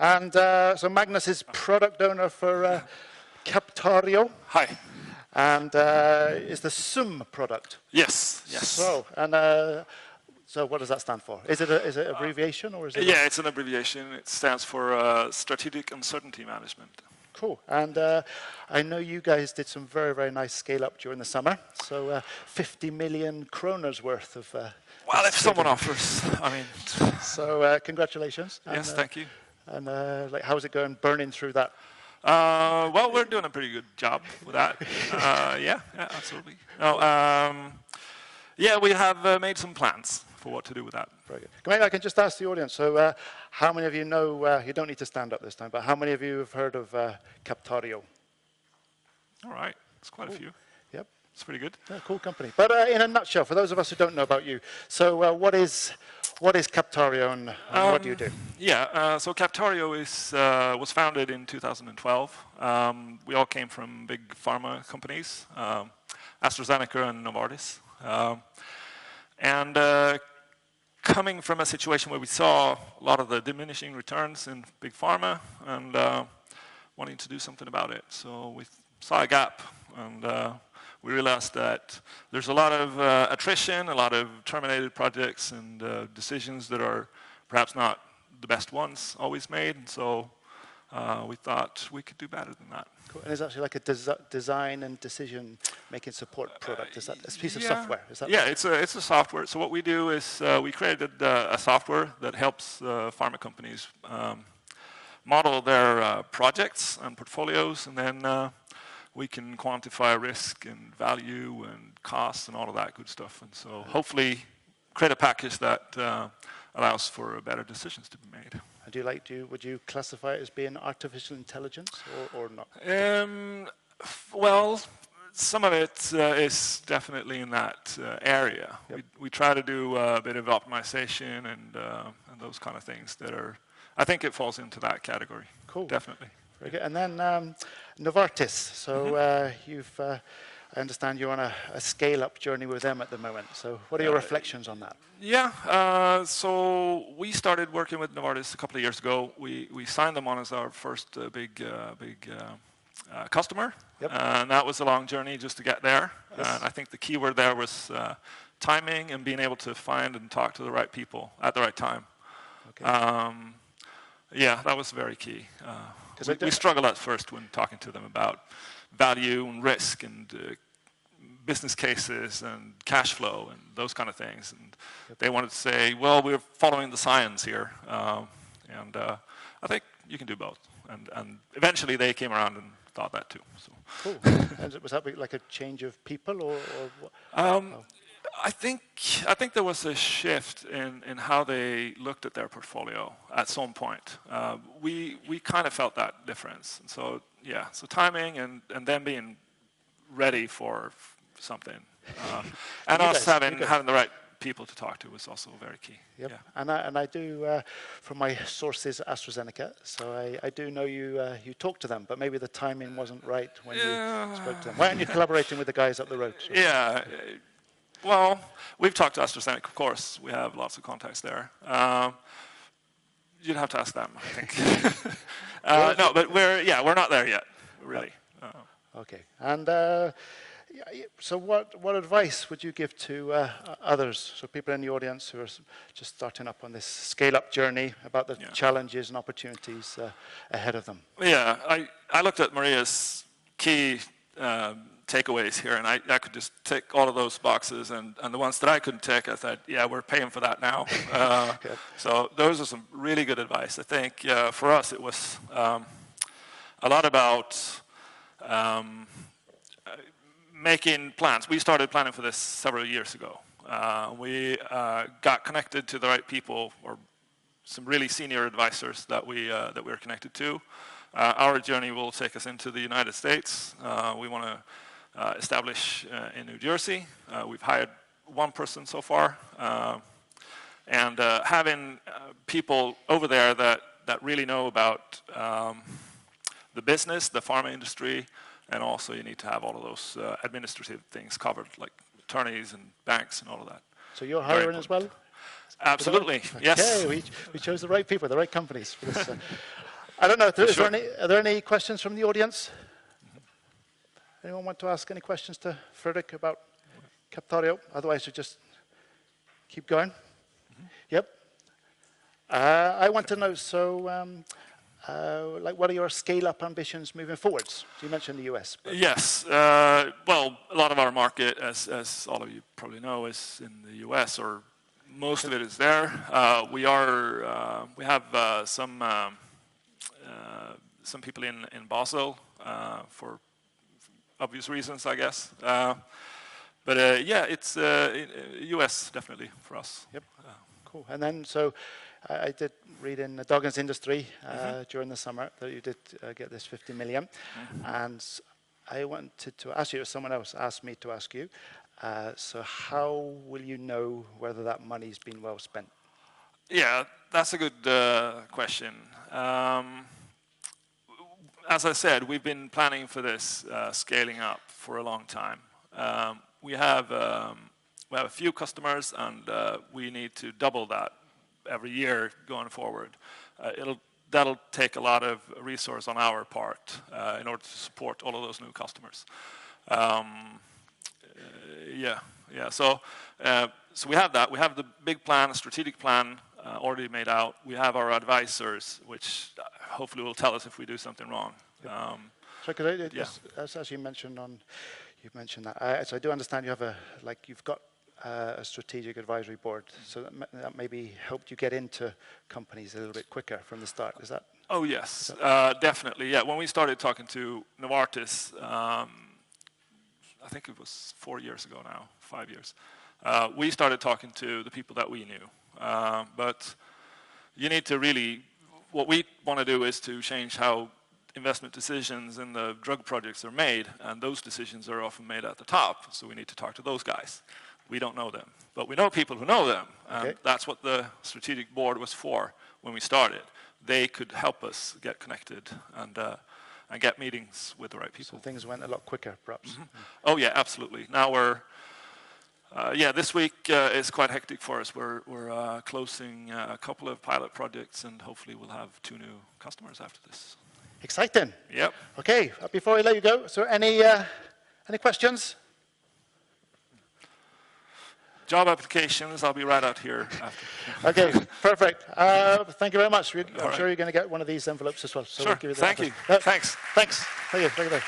And so Magnus is product owner for Captario. Hi. And is the SUM product. Yes, yes. So what does that stand for? Is it an abbreviation or is it? Yeah, it's an abbreviation. It stands for Strategic Uncertainty Management. Cool. And I know you guys did some very, very nice scale up during the summer. So 50 million kroners worth of. Well, if someone offers, I mean. So congratulations. Yes, and, thank you. And like, how's it going burning through that? Well, we're doing a pretty good job with that. Yeah, absolutely. No, yeah, we have made some plans for what to do with that. Very good. Maybe I can just ask the audience. So, how many of you know? You don't need to stand up this time, but how many of you have heard of Captario? All right, it's quite a few. Yep, it's pretty good. Yeah, cool company. But in a nutshell, for those of us who don't know about you, so what is Captario and what do you do? Yeah, so Captario was founded in 2012. We all came from big pharma companies, AstraZeneca and Novartis. And coming from a situation where we saw a lot of the diminishing returns in big pharma and wanting to do something about it. So we saw a gap and we realized that there's a lot of attrition, a lot of terminated projects and decisions that are perhaps not the best ones always made. So we thought we could do better than that. Cool. And it's actually like a design and decision-making support product. Is that a piece of software? Is that yeah, it's a software. So what we do is we created a software that helps pharma companies model their projects and portfolios, and then we can quantify risk and value and costs and all of that good stuff. And so hopefully create a package that allows for better decisions to be made. Would you classify it as being artificial intelligence or not? Well, some of it is definitely in that area. Yep. We try to do a bit of optimization and those kind of things that are, I think it falls into that category. Cool. Definitely. Very good. And then Novartis. So I understand you're on a scale-up journey with them at the moment. So what are your reflections on that? Yeah, so we started working with Novartis a couple of years ago. We signed them on as our first big customer. Yep. And that was a long journey just to get there. Yes. And I think the key word there was timing and being able to find and talk to the right people at the right time. Okay. Yeah, that was very key. We struggled at first when talking to them about value and risk and business cases and cash flow and those kind of things. And they wanted to say, well, we're following the science here. And I think you can do both. And eventually they came around and thought that too. So. Cool. And was that like a change of people or what? I think there was a shift in how they looked at their portfolio at some point. We kind of felt that difference. And so, yeah, so timing and then being ready for something. And us having the right people to talk to was also very key. Yep. Yeah. And I do, from my sources, AstraZeneca, so I do know you talked to them, but maybe the timing wasn't right when you spoke to them. Why aren't you collaborating with the guys up the road? So? Yeah. Well, we've talked to AstraZeneca, of course. We have lots of contacts there. You'd have to ask them, I think. No, but we're not there yet, really. Okay. And so what advice would you give to others, so people in the audience who are just starting up on this scale-up journey about the challenges and opportunities ahead of them? Yeah, I looked at Maria's key takeaways here, and I could just tick all of those boxes, and the ones that I couldn't tick, I thought, yeah, we're paying for that now. So those are some really good advice. I think for us it was a lot about making plans. We started planning for this several years ago. We got connected to the right people, or some really senior advisors that we're connected to. Our journey will take us into the United States. We want to establish in New Jersey. We've hired one person so far. And having people over there that really know about the business, the pharma industry, and also you need to have all of those administrative things covered, like attorneys and banks and all of that. So you're hiring as well? Absolutely, yes. Okay, we chose the right people, the right companies for this. I don't know. Sure. Are there any questions from the audience? Anyone want to ask any questions to Fredrik about Captario? Otherwise, we just keep going. Yep. I want to know, like, what are your scale-up ambitions moving forwards? So you mentioned the US. Yes. Well, a lot of our market, as all of you probably know, is in the US, or most of it is there. We have some people in Basel for obvious reasons, I guess. But yeah, it's US definitely for us. Yep. Cool. And then, so I did read in the Dagens Industry during the summer that you did get this 50 million. And I wanted to ask you, someone else asked me to ask you, so how will you know whether that money's been well spent? Yeah, that's a good question. As I said, we've been planning for this scaling up for a long time. We have a few customers, and we need to double that every year going forward. That'll take a lot of resource on our part in order to support all of those new customers. So we have that. We have the big plan, a strategic plan already made out. We have our advisors, which hopefully will tell us if we do something wrong. So could I, as you mentioned you've mentioned that. So I do understand you have you've got a strategic advisory board, so that maybe helped you get into companies a little bit quicker from the start. Is that? Oh yes, definitely. Yeah, when we started talking to Novartis, I think it was 4 years ago now, 5 years. We started talking to the people that we knew, but you need to really. What we want to do is to change how investment decisions in the drug projects are made, and those decisions are often made at the top, so we need to talk to those guys. We don't know them, but we know people who know them, and that's what the strategic board was for when we started. They could help us get connected and get meetings with the right people. So things went a lot quicker, perhaps. Oh yeah, absolutely. Now this week is quite hectic for us. We're closing a couple of pilot projects, and hopefully we'll have 2 new customers after this. Exciting. Yep. Okay, before I let you go, so any questions? Job applications, I'll be right out here after. Okay, perfect. Thank you very much. I'm sure you're going to get one of these envelopes as well. So sure, we'll give you thank you. Thanks. Thanks. Thank you.